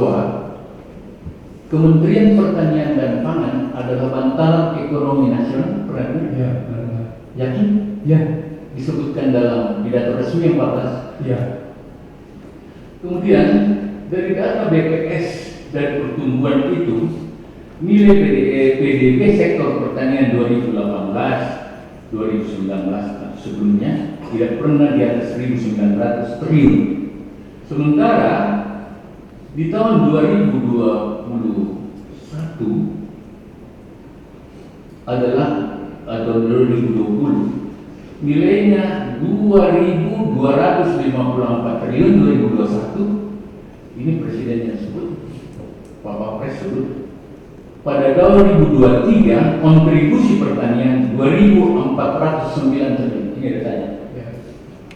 bahwa Kementerian Pertanian dan Pangan adalah bantalan ekonomi nasional. Pernah Ya, yakin? ya, Disebutkan dalam pidato resmi 14. ya. Kemudian dari data BPS dari pertumbuhan itu, nilai PDB sektor pertanian 2018-2019 sebelumnya tidak pernah di atas 1.900 triliun. Sementara di tahun 2021 adalah atau 2020 nilainya 2.254 triliun 2021. Ini presidennya sebut, Pak Wapres sebut. Pada tahun 2023 kontribusi pertanian 2.409 triliun. Ini datanya. Ya.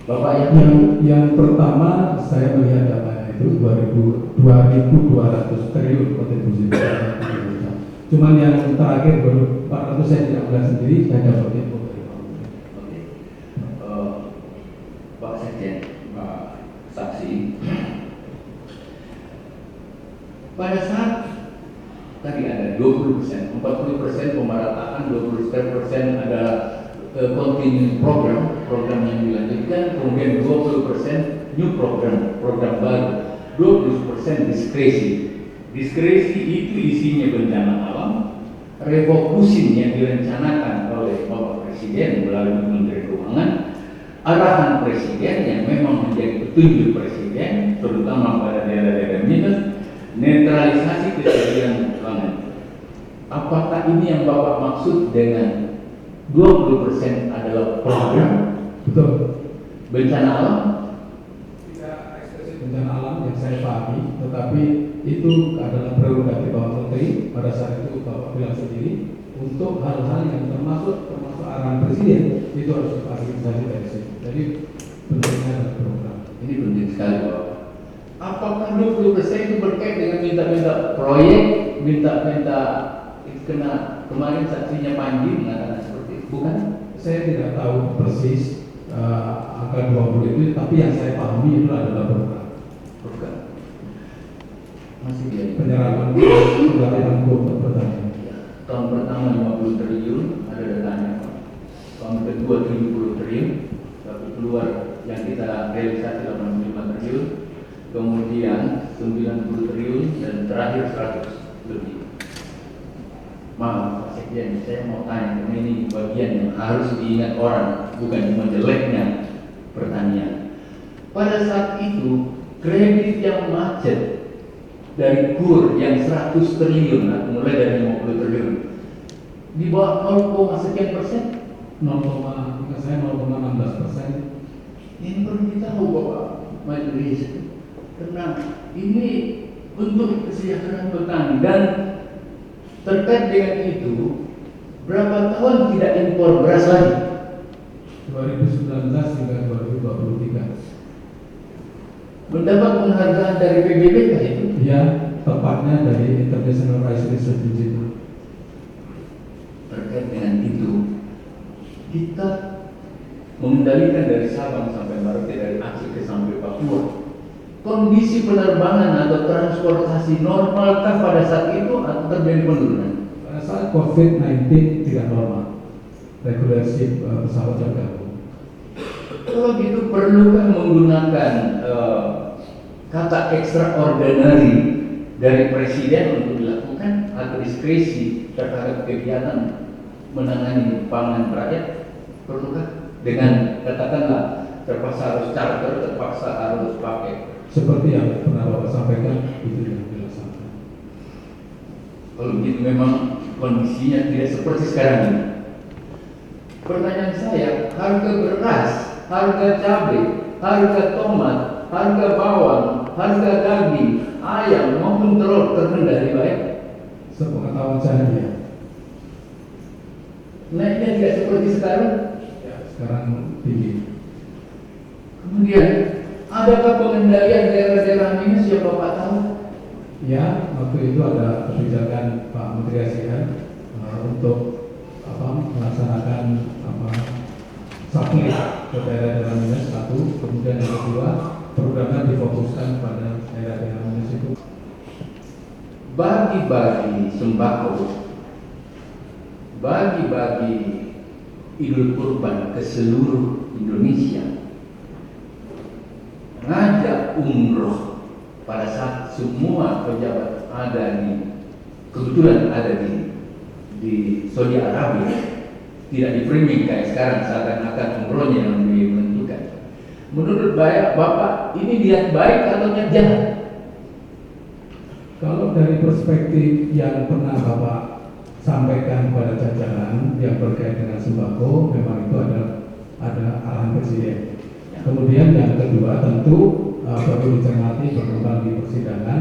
Bapak Yang pertama saya melihat datanya itu 2.200 triliun kontribusi pertanian. Cuman yang terakhir baru 400 saya tidak melihat sendiri, saya dapat info dari Pak. Oke. Pak Sekjen, Pak Saksi. Pada saat tadi ada 20%, 40% pemerataan, 20% ada continuing program yang dilanjutkan, kemudian 20% new program baru, 20% diskresi. Diskresi itu isinya bencana alam, refocusing yang direncanakan oleh Bapak Presiden melalui Menteri Keuangan, arahan Presiden yang memang menjadi petunjuk Presiden, terutama pada daerah-daerah minus, netralisasi kejadian pangan. Apakah ini yang Bapak maksud dengan 20% adalah program? Betul. Bencana alam? Tidak ekspresi bencana alam yang saya pahami, tetapi itu adalah prerogatif Bapak Menteri. Pada saat itu Bapak bilang sendiri untuk hal-hal yang termasuk arahan Presiden itu harus difasilitasi dari sini. Jadi bentuknya adalah program. Ini penting sekali Bapak. Apakah 20% itu berkait dengan minta-minta proyek, minta-minta kena kemarin saksinya Panji mengatakan seperti itu, bukan? Saya tidak tahu persis angka 20 itu, tapi yang saya pahami itu adalah program. Bukan. Masih dia. Penyerapan pengalihan kuota pertanian. Tahun pertama 50 triliun, ada datanya Pak. Tahun kedua 70 triliun, tapi keluar yang kita realisasi 85 triliun, kemudian 90 triliun, dan terakhir 100 lebih. Maaf Pak Sekjen, saya mau tanya, karena ini bagian yang harus diingat orang, bukan cuma jeleknya pertanian. Pada saat itu, kredit yang macet dari KUR yang 100 triliun, mulai dari 50 triliun, di bawah 0, sekian persen, 0,16%. ini perlu ditahu Bapak Majelis, karena ini untuk kesejahteraan petani. Dan terkait dengan itu, berapa tahun tidak impor beras lagi? 2019 hingga 2023. Mendapat penghargaan dari PBB kah itu? Ya, tepatnya dari International Rice Research Institute. Terkait dengan itu, kita mengendalikan dari Sabang sampai Merauke, dari Aceh ke sampai Papua. Kondisi penerbangan atau transportasi normalkah pada saat itu atau terjadi penurunan? Pada saat COVID-19 tidak normal, regulasi pesawat tergabung. Kalau gitu perlukah menggunakan kata extraordinary dari Presiden untuk dilakukan atau diskresi terhadap kegiatan menangani pangan rakyat? Perlukah dengan katakanlah terpaksa harus charter, terpaksa harus pakai? Seperti yang pernah Bapak sampaikan, itu yang dilaksanakan. Kalau begitu memang kondisinya tidak seperti sekarang ini. Pertanyaan saya, harga beras, harga cabai, harga tomat, harga bawang, harga daging, ayam maupun telur terkendali baik? Sepengetahuan saya ya. Naiknya tidak seperti sekarang? Ya, sekarang tinggi. Kemudian, adakah pengendalian daerah-daerah minus yang Bapak tahu? Ya, waktu itu ada kebijakan Pak Menteri ASEAN untuk melaksanakan supply ke daerah-daerah minus satu, kemudian yang kedua programnya difokuskan pada daerah-daerah minus itu bagi-bagi sembako, bagi-bagi Idul Kurban ke seluruh Indonesia, ngajak umroh pada saat semua pejabat kebetulan ada di Saudi Arabia, tidak di framing kayak sekarang seakan-akan umrohnya yang menentukan. Menurut Bapak ini niat baik atau niat jahat? Kalau dari perspektif yang pernah Bapak sampaikan kepada jajaran yang terkait dengan sembako, memang itu ada arahan Presiden. Kemudian yang kedua tentu perlu dicermati berkembang di persidangan,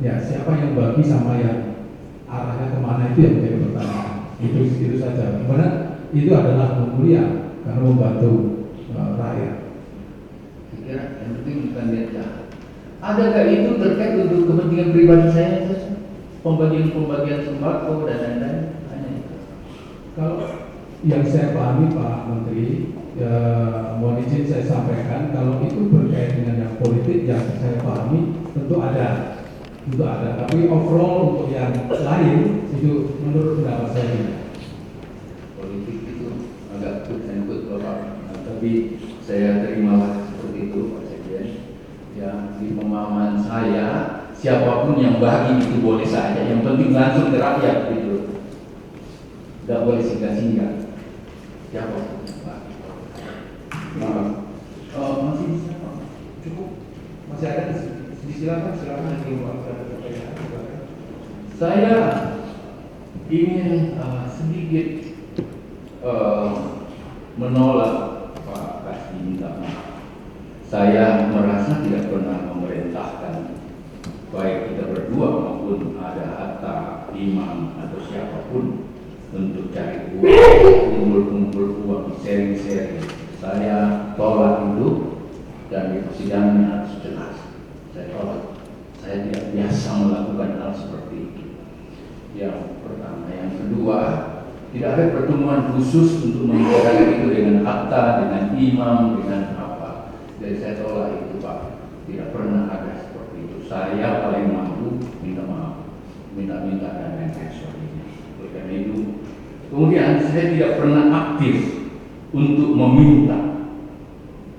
ya siapa yang bagi sama yang arahnya kemana itu yang menjadi pertanyaan. Itu saja. Karena itu adalah mulia karena membantu rakyat. Kira yang penting bukan niat jahat. Adakah itu terkait untuk kepentingan pribadi saya saja? Pembagian sembako dan lain-lain? Hanya itu. Kalau yang saya pahami Pak Menteri, mohon izin saya sampaikan, kalau itu berkait dengan yang politik yang saya pahami tentu ada. Tapi overall untuk yang lain itu menurut pendapat saya tidak. Politik itu agak ikut Bapak, tapi saya terima seperti itu Pak Sekjen. Ya, di pemahaman saya siapapun yang bagi itu boleh saja, yang penting langsung ke rakyat gitu, tidak boleh singgah-singgah. Siapapun yang bagi. Masih bisa Pak? Cukup? Masih ada silakan saya ingin sedikit menolak Pak Kasdi minta maaf. Saya merasa tidak pernah memerintahkan baik kita berdua maupun ada Hatta, Imam atau siapapun untuk cari uang, kumpul-kumpul uang, sharing-sharing. Saya tolak itu dan di persidangan harus jelas. Saya tolak. Saya tidak biasa melakukan hal seperti itu. Yang pertama, yang kedua, tidak ada pertemuan khusus untuk membicarakan itu dengan Hatta, dengan Imam, dengan apa. Jadi saya tolak itu Pak. Tidak pernah ada seperti itu. Saya paling mampu minta maaf, minta dan lain-lain sebagainya. Oleh karena itu, kemudian saya tidak pernah aktif untuk meminta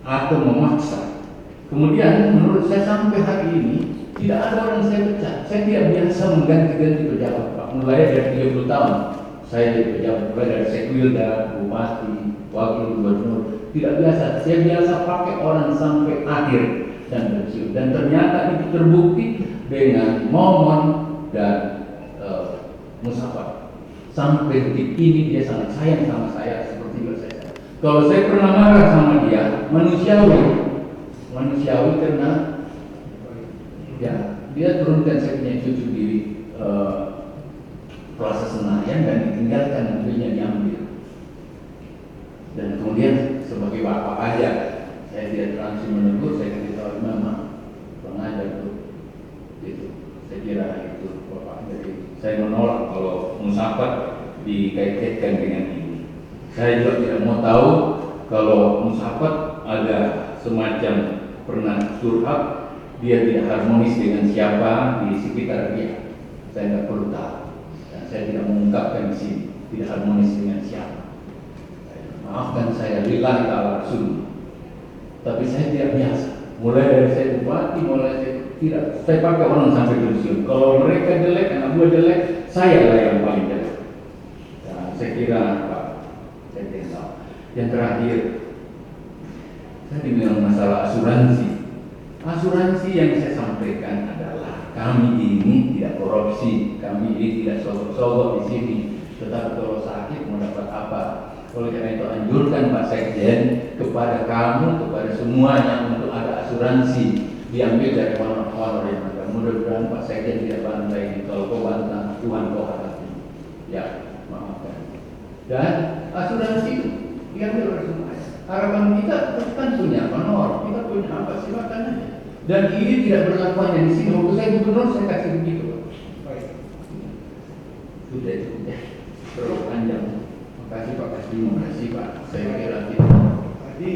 atau memaksa. Kemudian menurut saya sampai hari ini tidak ada orang yang saya pecat. Saya tidak biasa mengganti-ganti pejabat Pak. Mulai dari 30 tahun saya jadi pejabat, mulai dari Sekwilda, Bupati, Wakil Gubernur. Tidak biasa. Saya biasa pakai orang sampai akhir dan pensiun. Dan ternyata itu terbukti dengan Momon dan Musafat. Sampai detik ini dia sangat sayang sama saya seperti itu saya. Kalau saya pernah marah sama dia, manusiawi karena ya dia turunkan saya punya cucu di Plaza Senayan dan ditinggalkan mobilnya diambil. Dan kemudian sebagai bapak aja, saya tidak langsung menegur, saya kasih tahu mama, pengajar itu, saya kira itu bapak. Jadi saya menolak kalau Musafat dikait-kaitkan dengan ini. Saya juga tidak mau tahu kalau Musafat ada semacam pernah curhat, dia tidak harmonis dengan siapa di sekitar dia. Saya tidak perlu tahu. Dan saya tidak mengungkapkan di sini tidak harmonis dengan siapa. Maafkan saya, lillahi ta'ala rasul. Tapi saya tidak biasa. Mulai dari saya bupati, saya pakai orang sampai pensiun. Kalau mereka jelek, anak buah jelek, saya lah yang paling jelek. Nah, saya kira Pak, saya tidak tahu. Yang terakhir, saya dibilang masalah asuransi. Asuransi yang saya sampaikan adalah kami ini tidak korupsi, kami ini tidak sogok-sogok di sini. Tetapi kalau sakit mau dapat apa? Oleh karena itu anjurkan Pak Sekjen kepada kamu, kepada semuanya untuk ada asuransi diambil dari honor yang ada. Mudah-mudahan Pak Sekjen tidak bantah ini. Kalau kau bantah, Tuhan kau hadapi. Ya, maafkan. Dan asuransi itu diambil oleh semuanya. Harapan kita kan punya honor, kita punya apa silakan aja. Dan ini tidak berlaku hanya di sini. Waktu saya gubernur saya kasih begitu. Baik. Sudah itu. Terlalu panjang. Terima kasih Pak Kasdi, terima kasih Pak. Saya kira kita. Tadi